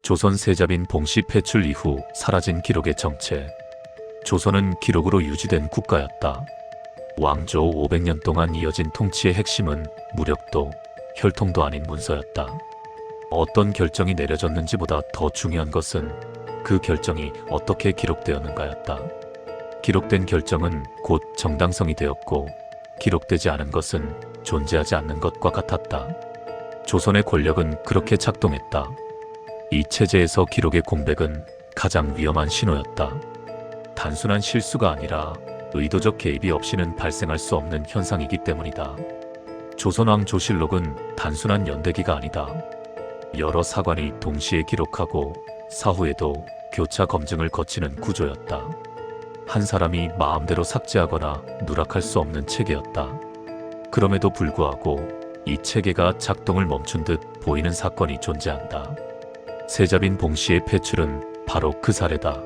조선 세자빈 봉씨 패출 이후 사라진 기록의 정체. 조선은 기록으로 유지된 국가였다. 왕조 500년 동안 이어진 통치의 핵심은 무력도, 혈통도 아닌 문서였다. 어떤 결정이 내려졌는지보다 더 중요한 것은 그 결정이 어떻게 기록되었는가였다. 기록된 결정은 곧 정당성이 되었고, 기록되지 않은 것은 존재하지 않는 것과 같았다. 조선의 권력은 그렇게 작동했다. 이 체제에서 기록의 공백은 가장 위험한 신호였다. 단순한 실수가 아니라 의도적 개입이 없이는 발생할 수 없는 현상이기 때문이다. 조선왕 조실록은 단순한 연대기가 아니다. 여러 사관이 동시에 기록하고 사후에도 교차 검증을 거치는 구조였다. 한 사람이 마음대로 삭제하거나 누락할 수 없는 체계였다. 그럼에도 불구하고 이 체계가 작동을 멈춘 듯 보이는 사건이 존재한다. 세자빈 봉씨의 패출은 바로 그 사례다.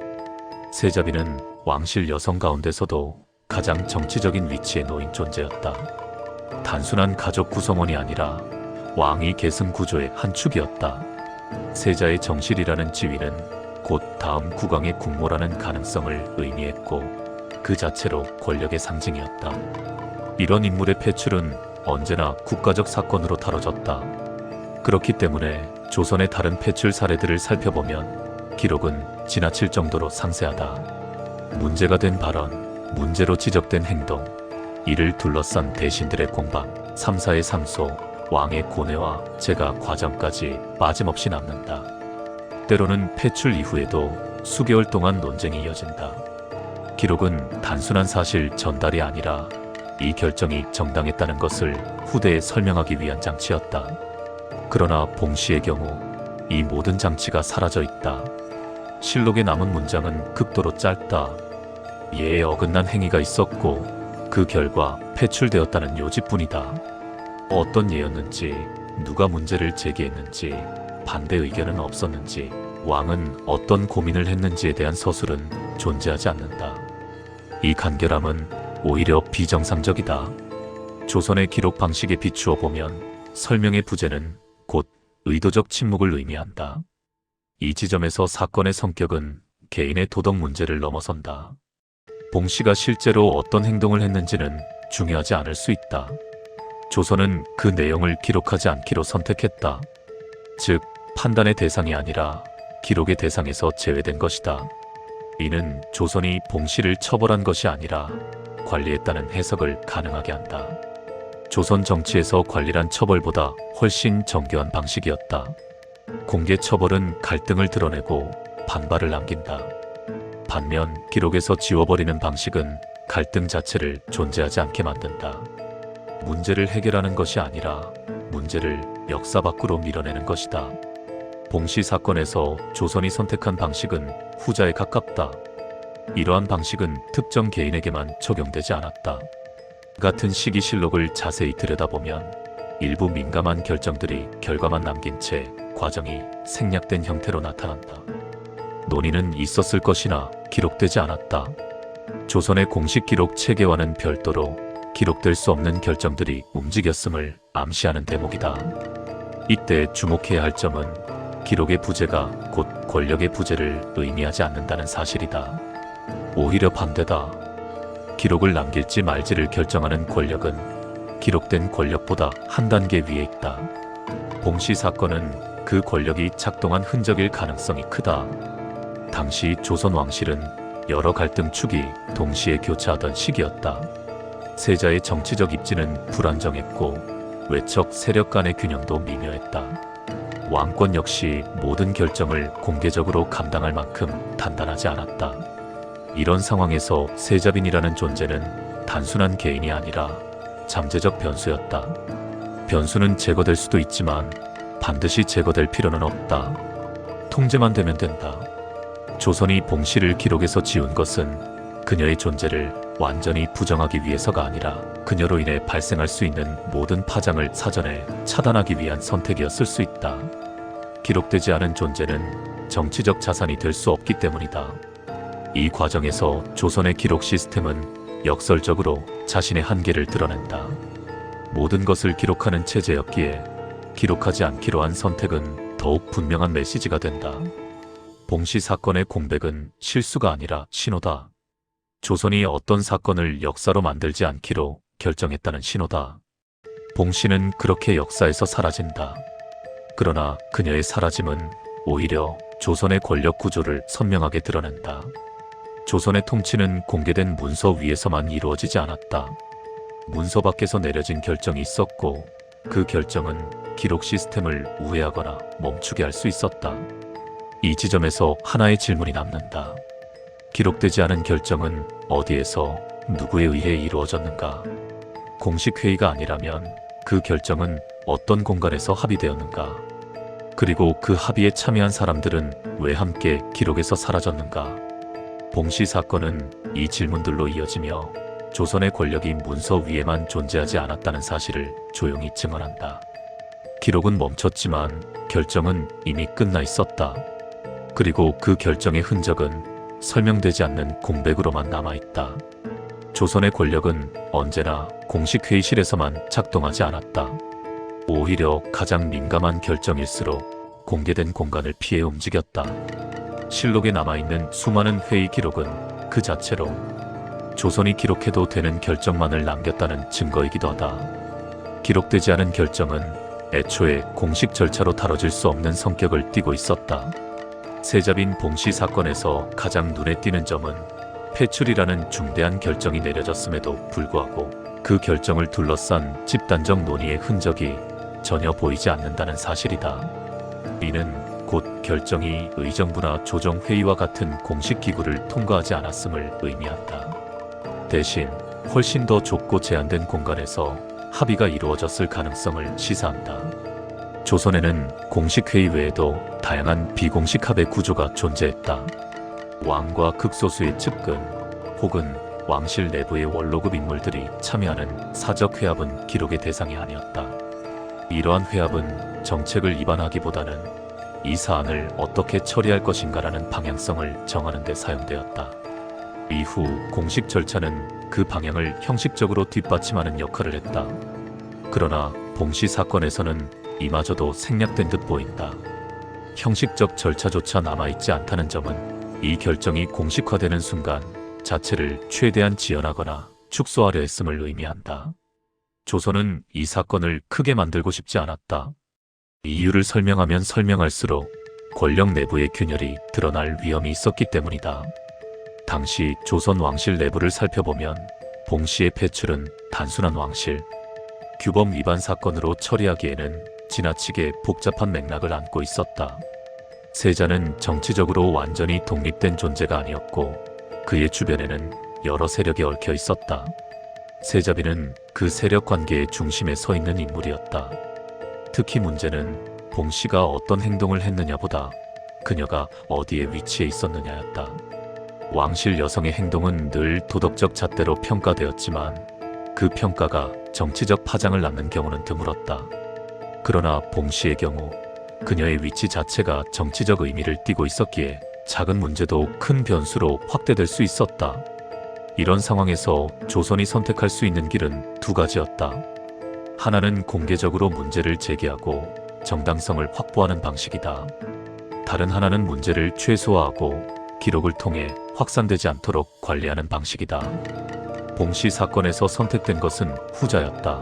세자빈은 왕실 여성 가운데서도 가장 정치적인 위치에 놓인 존재였다. 단순한 가족 구성원이 아니라 왕위 계승 구조의 한 축이었다. 세자의 정실이라는 지위는 곧 다음 국왕의 국모라는 가능성을 의미했고, 그 자체로 권력의 상징이었다. 이런 인물의 패출은 언제나 국가적 사건으로 다뤄졌다. 그렇기 때문에 조선의 다른 패출 사례들을 살펴보면 기록은 지나칠 정도로 상세하다. 문제가 된 발언, 문제로 지적된 행동, 이를 둘러싼 대신들의 공방, 삼사의 상소, 왕의 고뇌와 제가 과정까지 빠짐없이 남는다. 때로는 패출 이후에도 수개월 동안 논쟁이 이어진다. 기록은 단순한 사실 전달이 아니라 이 결정이 정당했다는 것을 후대에 설명하기 위한 장치였다. 그러나 봉씨의 경우 이 모든 장치가 사라져 있다. 실록에 남은 문장은 극도로 짧다. 예에 어긋난 행위가 있었고 그 결과 패출되었다는 요지뿐이다. 어떤 예였는지, 누가 문제를 제기했는지, 반대 의견은 없었는지, 왕은 어떤 고민을 했는지에 대한 서술은 존재하지 않는다. 이 간결함은 오히려 비정상적이다. 조선의 기록 방식에 비추어 보면 설명의 부재는 곧 의도적 침묵을 의미한다. 이 지점에서 사건의 성격은 개인의 도덕 문제를 넘어선다. 봉씨가 실제로 어떤 행동을 했는지는 중요하지 않을 수 있다. 조선은 그 내용을 기록하지 않기로 선택했다. 즉, 판단의 대상이 아니라 기록의 대상에서 제외된 것이다. 이는 조선이 봉씨를 처벌한 것이 아니라 관리했다는 해석을 가능하게 한다. 조선 정치에서 관리란 처벌보다 훨씬 정교한 방식이었다. 공개 처벌은 갈등을 드러내고 반발을 남긴다. 반면 기록에서 지워버리는 방식은 갈등 자체를 존재하지 않게 만든다. 문제를 해결하는 것이 아니라 문제를 역사 밖으로 밀어내는 것이다. 봉씨 사건에서 조선이 선택한 방식은 후자에 가깝다. 이러한 방식은 특정 개인에게만 적용되지 않았다. 같은 시기실록을 자세히 들여다보면 일부 민감한 결정들이 결과만 남긴 채 과정이 생략된 형태로 나타난다. 논의는 있었을 것이나 기록되지 않았다. 조선의 공식 기록 체계와는 별도로 기록될 수 없는 결정들이 움직였음을 암시하는 대목이다. 이때 주목해야 할 점은 기록의 부재가 곧 권력의 부재를 의미하지 않는다는 사실이다. 오히려 반대다. 기록을 남길지 말지를 결정하는 권력은 기록된 권력보다 한 단계 위에 있다. 봉씨 사건은 그 권력이 작동한 흔적일 가능성이 크다. 당시 조선 왕실은 여러 갈등 축이 동시에 교차하던 시기였다. 세자의 정치적 입지는 불안정했고 외척 세력 간의 균형도 미묘했다. 왕권 역시 모든 결정을 공개적으로 감당할 만큼 단단하지 않았다. 이런 상황에서 세자빈이라는 존재는 단순한 개인이 아니라 잠재적 변수였다. 변수는 제거될 수도 있지만 반드시 제거될 필요는 없다. 통제만 되면 된다. 조선이 봉씨를 기록에서 지운 것은 그녀의 존재를 완전히 부정하기 위해서가 아니라 그녀로 인해 발생할 수 있는 모든 파장을 사전에 차단하기 위한 선택이었을 수 있다. 기록되지 않은 존재는 정치적 자산이 될 수 없기 때문이다. 이 과정에서 조선의 기록 시스템은 역설적으로 자신의 한계를 드러낸다. 모든 것을 기록하는 체제였기에 기록하지 않기로 한 선택은 더욱 분명한 메시지가 된다. 봉씨 사건의 공백은 실수가 아니라 신호다. 조선이 어떤 사건을 역사로 만들지 않기로 결정했다는 신호다. 봉씨는 그렇게 역사에서 사라진다. 그러나 그녀의 사라짐은 오히려 조선의 권력 구조를 선명하게 드러낸다. 조선의 통치는 공개된 문서 위에서만 이루어지지 않았다. 문서 밖에서 내려진 결정이 있었고, 그 결정은 기록 시스템을 우회하거나 멈추게 할 수 있었다. 이 지점에서 하나의 질문이 남는다. 기록되지 않은 결정은 어디에서 누구에 의해 이루어졌는가? 공식 회의가 아니라면 그 결정은 어떤 공간에서 합의되었는가? 그리고 그 합의에 참여한 사람들은 왜 함께 기록에서 사라졌는가? 봉씨 사건은 이 질문들로 이어지며 조선의 권력이 문서 위에만 존재하지 않았다는 사실을 조용히 증언한다. 기록은 멈췄지만 결정은 이미 끝나 있었다. 그리고 그 결정의 흔적은 설명되지 않는 공백으로만 남아있다. 조선의 권력은 언제나 공식 회의실에서만 작동하지 않았다. 오히려 가장 민감한 결정일수록 공개된 공간을 피해 움직였다. 실록에 남아있는 수많은 회의 기록은 그 자체로 조선이 기록해도 되는 결정만을 남겼다는 증거이기도 하다. 기록되지 않은 결정은 애초에 공식 절차로 다뤄질 수 없는 성격을 띠고 있었다. 세자빈 봉씨 사건에서 가장 눈에 띄는 점은 폐출이라는 중대한 결정이 내려졌음에도 불구하고 그 결정을 둘러싼 집단적 논의의 흔적이 전혀 보이지 않는다는 사실이다. 이는 곧 결정이 의정부나 조정회의와 같은 공식 기구를 통과하지 않았음을 의미한다. 대신 훨씬 더 좁고 제한된 공간에서 합의가 이루어졌을 가능성을 시사한다. 조선에는 공식 회의 외에도 다양한 비공식 합의 구조가 존재했다. 왕과 극소수의 측근 혹은 왕실 내부의 원로급 인물들이 참여하는 사적 회합은 기록의 대상이 아니었다. 이러한 회합은 정책을 입안하기보다는 이 사안을 어떻게 처리할 것인가라는 방향성을 정하는 데 사용되었다. 이후 공식 절차는 그 방향을 형식적으로 뒷받침하는 역할을 했다. 그러나 봉씨 사건에서는 이마저도 생략된 듯 보인다. 형식적 절차조차 남아있지 않다는 점은 이 결정이 공식화되는 순간 자체를 최대한 지연하거나 축소하려 했음을 의미한다. 조선은 이 사건을 크게 만들고 싶지 않았다. 이유를 설명하면 설명할수록 권력 내부의 균열이 드러날 위험이 있었기 때문이다. 당시 조선 왕실 내부를 살펴보면 봉씨의 폐출은 단순한 왕실 규범 위반 사건으로 처리하기에는 지나치게 복잡한 맥락을 안고 있었다. 세자는 정치적으로 완전히 독립된 존재가 아니었고 그의 주변에는 여러 세력이 얽혀 있었다. 세자비는 그 세력 관계의 중심에 서 있는 인물이었다. 특히 문제는 봉씨가 어떤 행동을 했느냐보다 그녀가 어디에 위치해 있었느냐였다. 왕실 여성의 행동은 늘 도덕적 잣대로 평가되었지만 그 평가가 정치적 파장을 낳는 경우는 드물었다. 그러나 봉씨의 경우 그녀의 위치 자체가 정치적 의미를 띠고 있었기에 작은 문제도 큰 변수로 확대될 수 있었다. 이런 상황에서 조선이 선택할 수 있는 길은 두 가지였다. 하나는 공개적으로 문제를 제기하고 정당성을 확보하는 방식이다. 다른 하나는 문제를 최소화하고 기록을 통해 확산되지 않도록 관리하는 방식이다. 봉씨 사건에서 선택된 것은 후자였다.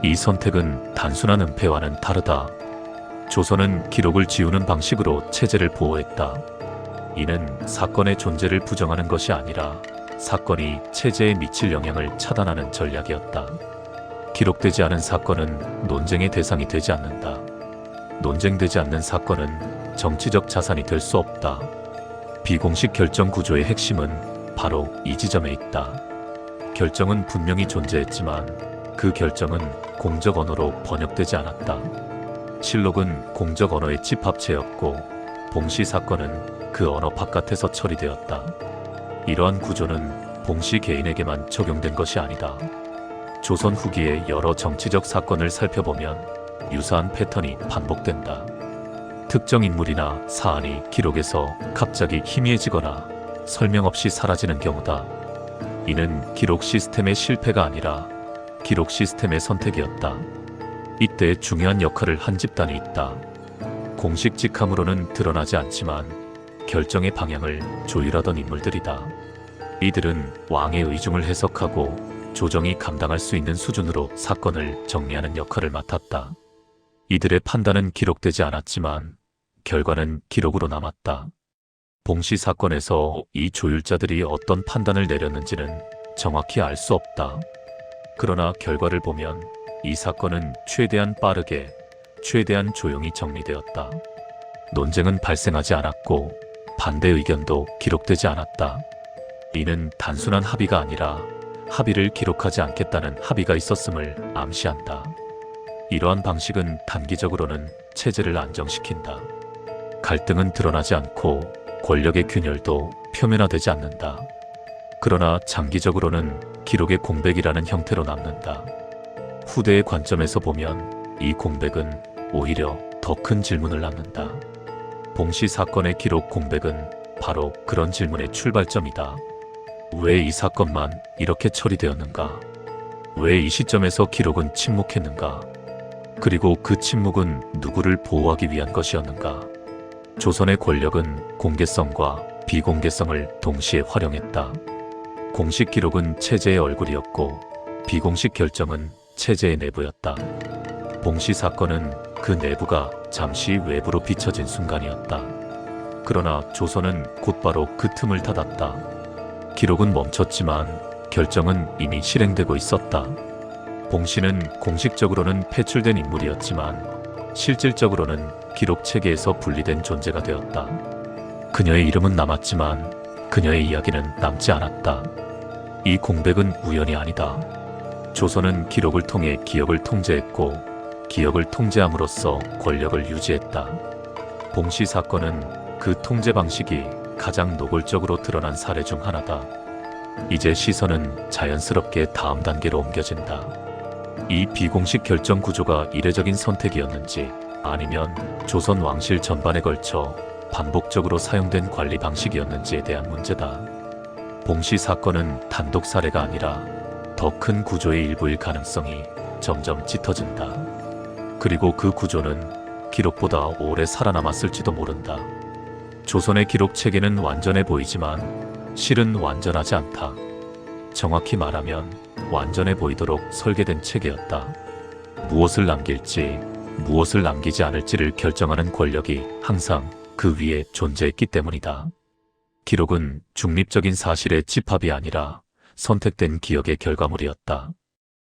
이 선택은 단순한 은폐와는 다르다. 조선은 기록을 지우는 방식으로 체제를 보호했다. 이는 사건의 존재를 부정하는 것이 아니라 사건이 체제에 미칠 영향을 차단하는 전략이었다. 기록되지 않은 사건은 논쟁의 대상이 되지 않는다. 논쟁되지 않는 사건은 정치적 자산이 될 수 없다. 비공식 결정 구조의 핵심은 바로 이 지점에 있다. 결정은 분명히 존재했지만 그 결정은 공적 언어로 번역되지 않았다. 실록은 공적 언어의 집합체였고 봉씨 사건은 그 언어 바깥에서 처리되었다. 이러한 구조는 봉씨 개인에게만 적용된 것이 아니다. 조선 후기의 여러 정치적 사건을 살펴보면 유사한 패턴이 반복된다. 특정 인물이나 사안이 기록에서 갑자기 희미해지거나 설명 없이 사라지는 경우다. 이는 기록 시스템의 실패가 아니라 기록 시스템의 선택이었다. 이때 중요한 역할을 한 집단이 있다. 공식 직함으로는 드러나지 않지만 결정의 방향을 조율하던 인물들이다. 이들은 왕의 의중을 해석하고 조정이 감당할 수 있는 수준으로 사건을 정리하는 역할을 맡았다. 이들의 판단은 기록되지 않았지만 결과는 기록으로 남았다. 봉씨 사건에서 이 조율자들이 어떤 판단을 내렸는지는 정확히 알 수 없다. 그러나 결과를 보면 이 사건은 최대한 빠르게, 최대한 조용히 정리되었다. 논쟁은 발생하지 않았고 반대 의견도 기록되지 않았다. 이는 단순한 합의가 아니라 합의를 기록하지 않겠다는 합의가 있었음을 암시한다. 이러한 방식은 단기적으로는 체제를 안정시킨다. 갈등은 드러나지 않고 권력의 균열도 표면화되지 않는다. 그러나 장기적으로는 기록의 공백이라는 형태로 남는다. 후대의 관점에서 보면 이 공백은 오히려 더 큰 질문을 낳는다. 봉씨 사건의 기록 공백은 바로 그런 질문의 출발점이다. 왜 이 사건만 이렇게 처리되었는가? 왜 이 시점에서 기록은 침묵했는가? 그리고 그 침묵은 누구를 보호하기 위한 것이었는가? 조선의 권력은 공개성과 비공개성을 동시에 활용했다. 공식 기록은 체제의 얼굴이었고 비공식 결정은 체제의 내부였다. 봉씨 사건은 그 내부가 잠시 외부로 비춰진 순간이었다. 그러나 조선은 곧바로 그 틈을 닫았다. 기록은 멈췄지만 결정은 이미 실행되고 있었다. 봉씨는 공식적으로는 배출된 인물이었지만 실질적으로는 기록 체계에서 분리된 존재가 되었다. 그녀의 이름은 남았지만 그녀의 이야기는 남지 않았다. 이 공백은 우연이 아니다. 조선은 기록을 통해 기억을 통제했고 기억을 통제함으로써 권력을 유지했다. 봉씨 사건은 그 통제 방식이 가장 노골적으로 드러난 사례 중 하나다. 이제 시선은 자연스럽게 다음 단계로 옮겨진다. 이 비공식 결정 구조가 이례적인 선택이었는지 아니면 조선 왕실 전반에 걸쳐 반복적으로 사용된 관리 방식이었는지에 대한 문제다. 봉씨 사건은 단독 사례가 아니라 더 큰 구조의 일부일 가능성이 점점 짙어진다. 그리고 그 구조는 기록보다 오래 살아남았을지도 모른다. 조선의 기록 체계는 완전해 보이지만 실은 완전하지 않다. 정확히 말하면 완전해 보이도록 설계된 체계였다. 무엇을 남길지, 무엇을 남기지 않을지를 결정하는 권력이 항상 그 위에 존재했기 때문이다. 기록은 중립적인 사실의 집합이 아니라 선택된 기억의 결과물이었다.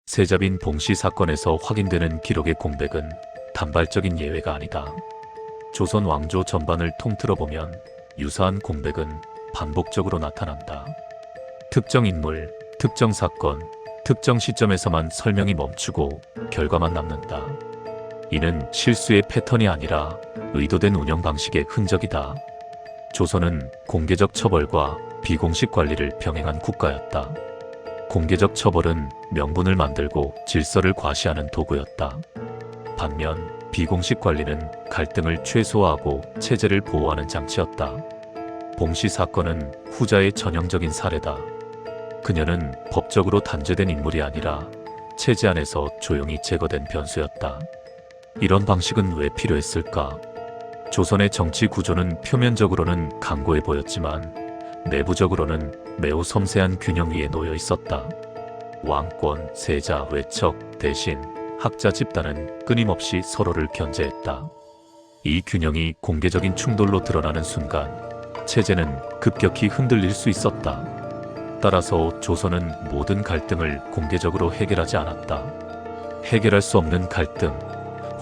세자빈 봉씨 사건에서 확인되는 기록의 공백은 단발적인 예외가 아니다. 조선 왕조 전반을 통틀어 보면 유사한 공백은 반복적으로 나타난다. 특정 인물, 특정 사건, 특정 시점에서만 설명이 멈추고 결과만 남는다. 이는 실수의 패턴이 아니라 의도된 운영 방식의 흔적이다. 조선은 공개적 처벌과 비공식 관리를 병행한 국가였다. 공개적 처벌은 명분을 만들고 질서를 과시하는 도구였다. 반면 비공식 관리는 갈등을 최소화하고 체제를 보호하는 장치였다. 봉씨 사건은 후자의 전형적인 사례다. 그녀는 법적으로 단죄된 인물이 아니라 체제 안에서 조용히 제거된 변수였다. 이런 방식은 왜 필요했을까? 조선의 정치 구조는 표면적으로는 강고해 보였지만 내부적으로는 매우 섬세한 균형 위에 놓여 있었다. 왕권, 세자, 외척, 대신, 학자 집단은 끊임없이 서로를 견제했다. 이 균형이 공개적인 충돌로 드러나는 순간 체제는 급격히 흔들릴 수 있었다. 따라서 조선은 모든 갈등을 공개적으로 해결하지 않았다. 해결할 수 없는 갈등,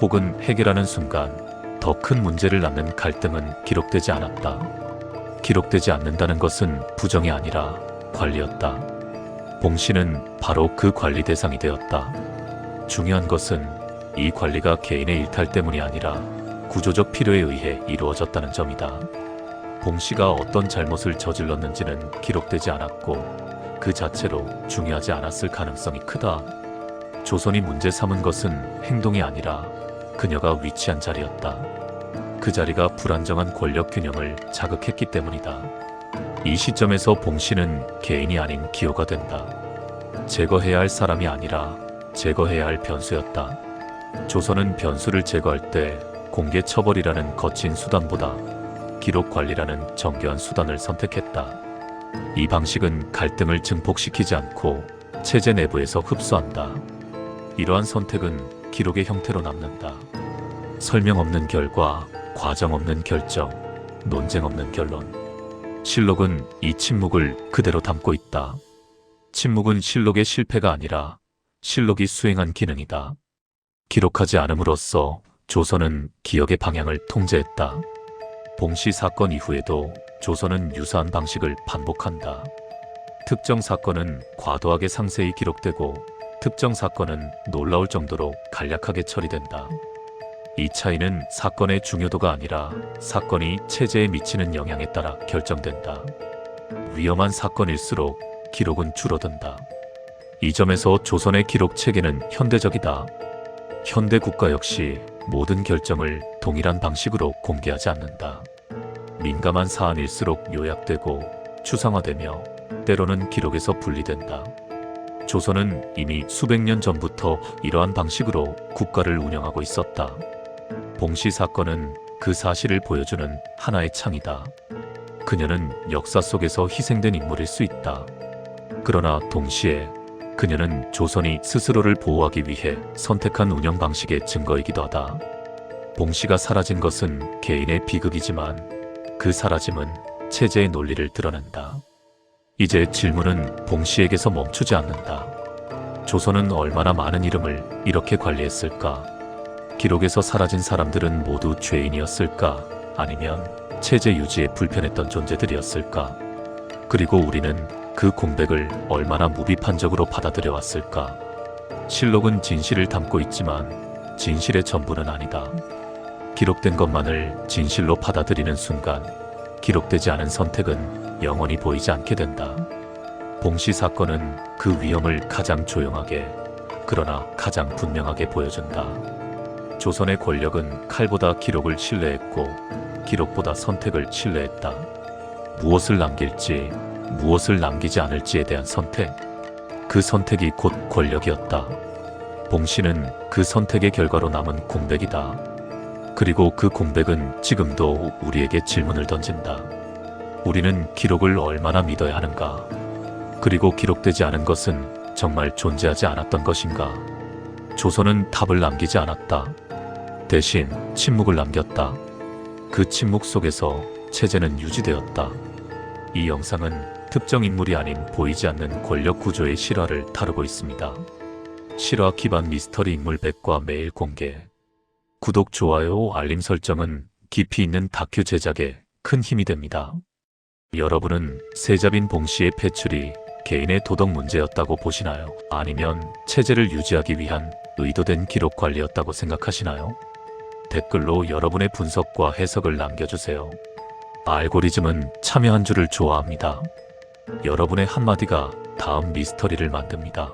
혹은 해결하는 순간 더 큰 문제를 낳는 갈등은 기록되지 않았다. 기록되지 않는다는 것은 부정이 아니라 관리였다. 봉씨는 바로 그 관리 대상이 되었다. 중요한 것은 이 관리가 개인의 일탈 때문이 아니라 구조적 필요에 의해 이루어졌다는 점이다. 봉씨가 어떤 잘못을 저질렀는지는 기록되지 않았고 그 자체로 중요하지 않았을 가능성이 크다. 조선이 문제 삼은 것은 행동이 아니라 그녀가 위치한 자리였다. 그 자리가 불안정한 권력 균형을 자극했기 때문이다. 이 시점에서 봉씨는 개인이 아닌 기호가 된다. 제거해야 할 사람이 아니라 제거해야 할 변수였다. 조선은 변수를 제거할 때 공개 처벌이라는 거친 수단보다 기록 관리라는 정교한 수단을 선택했다. 이 방식은 갈등을 증폭시키지 않고 체제 내부에서 흡수한다. 이러한 선택은 기록의 형태로 남는다. 설명 없는 결과, 과정 없는 결정, 논쟁 없는 결론. 실록은 이 침묵을 그대로 담고 있다. 침묵은 실록의 실패가 아니라 실록이 수행한 기능이다. 기록하지 않음으로써 조선은 기억의 방향을 통제했다. 봉씨 사건 이후에도 조선은 유사한 방식을 반복한다. 특정 사건은 과도하게 상세히 기록되고 특정 사건은 놀라울 정도로 간략하게 처리된다. 이 차이는 사건의 중요도가 아니라 사건이 체제에 미치는 영향에 따라 결정된다. 위험한 사건일수록 기록은 줄어든다. 이 점에서 조선의 기록 체계는 현대적이다. 현대 국가 역시 모든 결정을 동일한 방식으로 공개하지 않는다. 민감한 사안일수록 요약되고 추상화되며 때로는 기록에서 분리된다. 조선은 이미 수백 년 전부터 이러한 방식으로 국가를 운영하고 있었다. 봉씨 사건은 그 사실을 보여주는 하나의 창이다. 그녀는 역사 속에서 희생된 인물일 수 있다. 그러나 동시에 그녀는 조선이 스스로를 보호하기 위해 선택한 운영 방식의 증거이기도 하다. 봉씨가 사라진 것은 개인의 비극이지만 그 사라짐은 체제의 논리를 드러낸다. 이제 질문은 봉씨에게서 멈추지 않는다. 조선은 얼마나 많은 이름을 이렇게 관리했을까? 기록에서 사라진 사람들은 모두 죄인이었을까? 아니면 체제 유지에 불편했던 존재들이었을까? 그리고 우리는 그 공백을 얼마나 무비판적으로 받아들여 왔을까? 실록은 진실을 담고 있지만 진실의 전부는 아니다. 기록된 것만을 진실로 받아들이는 순간 기록되지 않은 선택은 영원히 보이지 않게 된다. 봉씨 사건은 그 위험을 가장 조용하게 그러나 가장 분명하게 보여준다. 조선의 권력은 칼보다 기록을 신뢰했고 기록보다 선택을 신뢰했다. 무엇을 남길지 무엇을 남기지 않을지에 대한 선택. 그 선택이 곧 권력이었다. 봉씨는 그 선택의 결과로 남은 공백이다. 그리고 그 공백은 지금도 우리에게 질문을 던진다. 우리는 기록을 얼마나 믿어야 하는가? 그리고 기록되지 않은 것은 정말 존재하지 않았던 것인가? 조선은 답을 남기지 않았다. 대신 침묵을 남겼다. 그 침묵 속에서 체제는 유지되었다. 이 영상은 특정 인물이 아닌 보이지 않는 권력 구조의 실화를 다루고 있습니다. 실화 기반 미스터리 인물 100과 매일 공개. 구독, 좋아요, 알림 설정은 깊이 있는 다큐 제작에 큰 힘이 됩니다. 여러분은 세자빈 봉씨의 패출이 개인의 도덕 문제였다고 보시나요? 아니면 체제를 유지하기 위한 의도된 기록 관리였다고 생각하시나요? 댓글로 여러분의 분석과 해석을 남겨주세요. 알고리즘은 참여 한 줄을 좋아합니다. 여러분의 한마디가 다음 미스터리를 만듭니다.